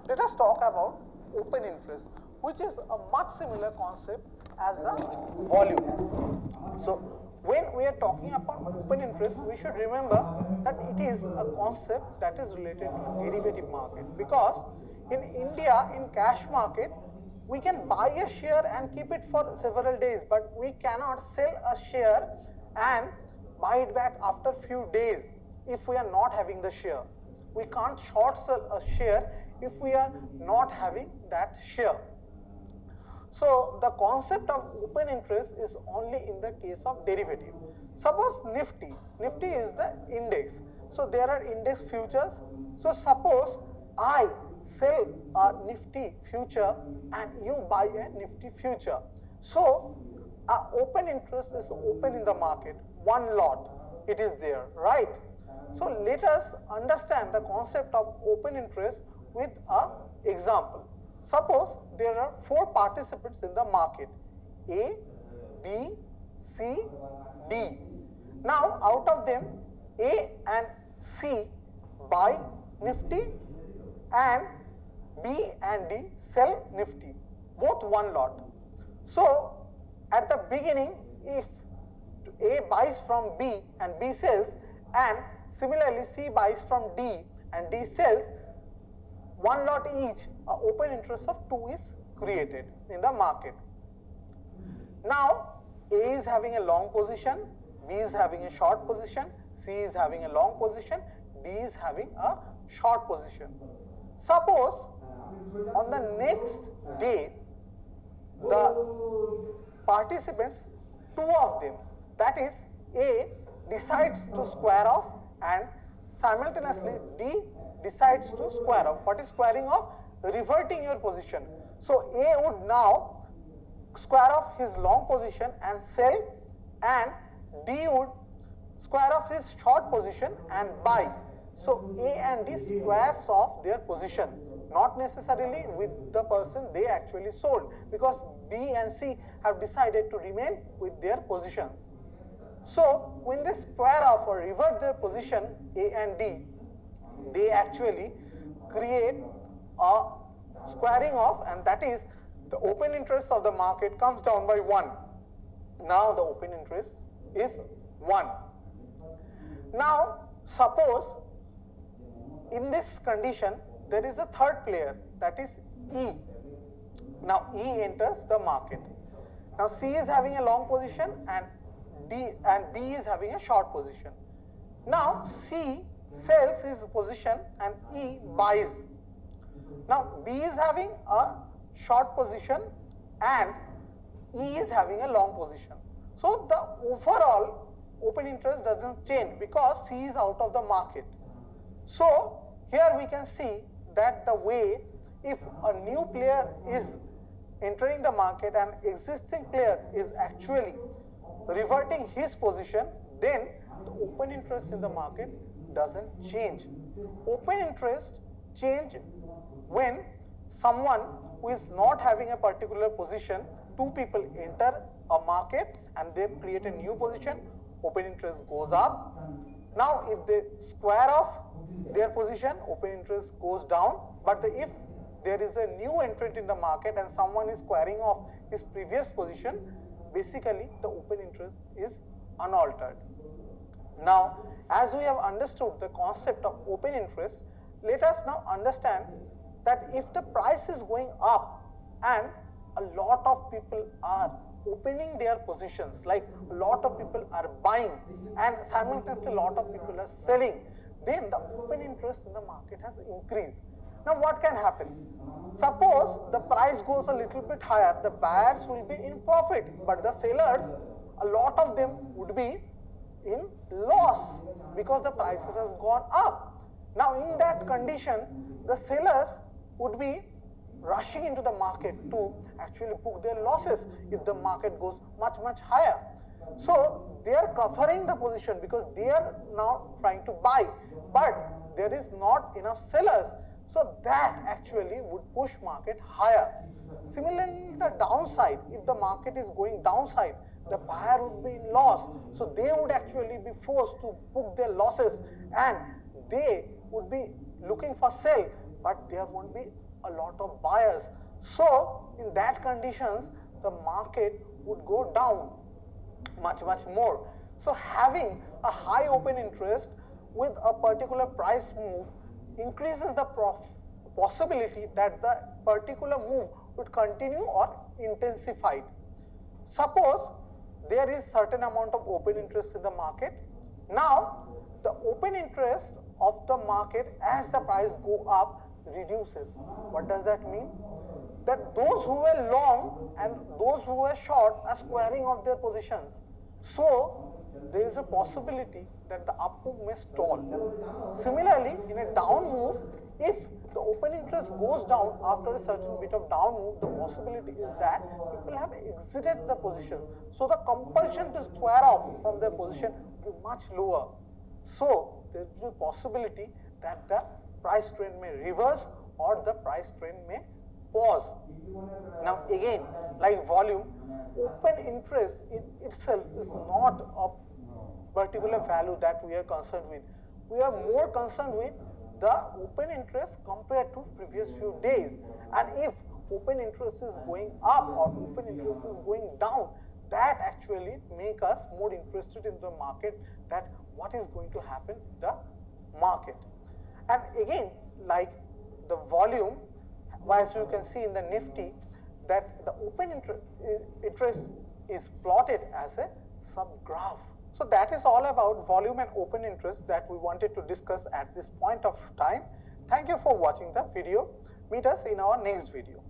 let us talk about open interest, which is a much similar concept as the volume. So when we are talking about open interest, we should remember that it is a concept that is related to derivative market, because in India, in cash market, we can buy a share and keep it for several days, but we cannot sell a share and buy it back after few days if we are not having the share. We can't short sell a share if we are not having that share. So the concept of open interest is only in the case of derivative. Suppose Nifty is the index. So there are index futures. So suppose I sell a Nifty future and you buy a Nifty future. So open interest is open in the market, one lot, it is there, right? So let us understand the concept of open interest with an example. Suppose there are 4 participants in the market, A, B, C, D. Now out of them, A and C buy Nifty and B and D sell Nifty, both one lot. So at the beginning, if A buys from B and B sells, and similarly C buys from D and D sells, one lot each, an open interest of 2 is created in the market. Now A is having a long position, B is having a short position, C is having a long position, D is having a short position. Suppose on the next day, the participants, 2 of them, that is A decides to square off and simultaneously D decides to square off. What is squaring off? Reverting your position. So A would now square off his long position and sell, and D would square off his short position and buy. So A and D squares off their position, not necessarily with the person they actually sold, because B and C have decided to remain with their positions. So when they square off or revert their position, A and D, they actually create a squaring off, and that is the open interest of the market comes down by 1. Now the open interest is 1. Now suppose in this condition there is a third player, that is E. Now E enters the market. Now C is having a long position and D and B is having a short position. Now C sells his position and E buys. Now B is having a short position and E is having a long position. So the overall open interest doesn't change because C is out of the market. So here we can see that the way, if a new player is entering the market and existing player is actually reverting his position, then the open interest in the market doesn't change. Open interest change when someone who is not having a particular position, 2 people enter a market and they create a new position, open interest goes up. Now if they square off their position, open interest goes down. But if there is a new entrant in the market and someone is squaring off his previous position, basically the open interest is unaltered. Now as we have understood the concept of open interest, let us now understand that if the price is going up and a lot of people are opening their positions, like a lot of people are buying and simultaneously a lot of people are selling, then the open interest in the market has increased. Now what can happen? Suppose the price goes a little bit higher, the buyers will be in profit, but the sellers, a lot of them would be in loss because the prices has gone up. Now in that condition, the sellers would be rushing into the market to actually book their losses if the market goes much higher. So they are covering the position because they are now trying to buy, but there is not enough sellers. So that actually would push market higher. Similarly, the downside, if the market is going downside, the buyer would be in loss. So they would actually be forced to book their losses and they would be looking for sell but there won't be a lot of buyers. So in that conditions, the market would go down much more. So having a high open interest with a particular price move increases the possibility that the particular move would continue or intensify. Suppose there is certain amount of open interest in the market. Now the open interest of the market as the price go up reduces. What does that mean? That those who were long and those who were short are squaring off their positions. So there is a possibility that the up move may stall. Similarly, in a down move, if the open interest goes down after a certain bit of down move, the possibility is that people have exited the position. So the compulsion to square off from their position will be much lower. So there is a possibility that the price trend may reverse or the price trend may pause. Now again, like volume, open interest in itself is not a particular value that we are concerned with. We are more concerned with the open interest compared to previous few days. And if open interest is going up or open interest is going down, that actually make us more interested in the market, that what is going to happen in the market. And again, like the volume, as you can see in the Nifty, that the open interest is plotted as a subgraph. So that is all about volume and open interest that we wanted to discuss at this point of time. Thank you for watching the video. Meet us in our next video.